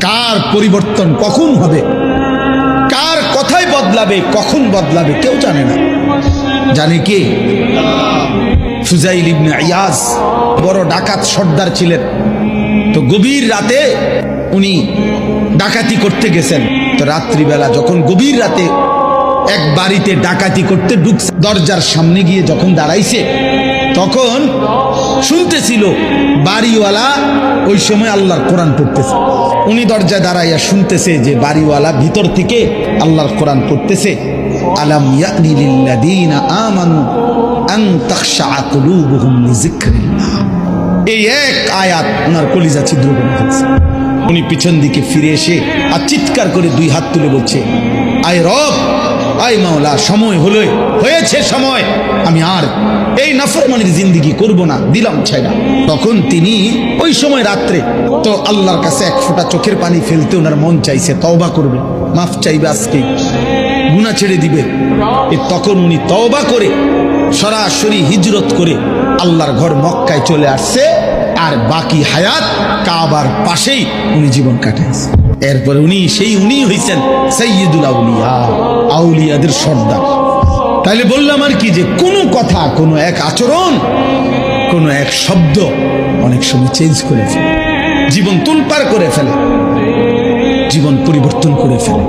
কার পরিবর্তন কখন হবে, কার কথাই বদলাবে, কখন বদলাবে কেউ জানে না। জানে কে? ফুজাইল ইবনে ইয়াজ বড় ডাকাত সর্দার ছিলেন। তো গভীর রাতে উনি ডাকাতি করতে গেছেন। তো রাত্রিবেলা যখন গভীর রাতে এক বাড়িতে ডাকাতি করতে ঢুকছে, দরজার সামনে গিয়ে যখন দাঁড়াইছে তখন শুনতেছিল বাড়িওয়ালা ওই সময় আল্লাহর কোরআন পড়তেছে। উনি দরজায় দাঁড়াইয়া শুনতেছে যে বাড়িওয়ালা ভিতর থেকে আল্লাহর কোরআন পড়তেছে, আলাম ইয়ানি লিল্লাযীনা আমানু আন তাখশা কুলুবুহুম লিযিকরিল্লাহ। এই এক আয়াত ওনার কলিজা ছিদ্র করে ফেলছে। উনি পিছন দিকে ফিরে এসে আর চিৎকার করে দুই হাত তুলে বলছে, আয় রব, আয় মাওলা, সময় হলো, হয়েছে সময়, আমি আর এই নাফরমানির জিন্দেগি করব না, দিলাম ছাইড়া। তখন তিনি ওই সময় রাত্রে তো আল্লাহর কাছে এক ফোঁটা চোখের পানি ফেলতে ওনার মন চাইছে, তওবা করবে, মাফ চাইবে, আজকে গুনাহ ছেড়ে দিবে। তখন উনি তওবা করে সরাসরি হিজরত করে আল্লাহর ঘর মক্কায় চলে আসছে। আর বাকি হায়াত কাবার পাশেই উনি জীবন কাটাইছে। এরপরে উনি হইছেন সাইয়্যিদুল আউলিয়া, আউলিয়াদের সর্দার। তাইলে বললাম আর কি, যে কোনো কথা, কোনো এক আচরণ, কোনো এক শব্দ অনেক সময় চেঞ্জ করে ফেলে, জীবন তুলপার করে ফেলে, জীবন পরিবর্তন করে ফেলে।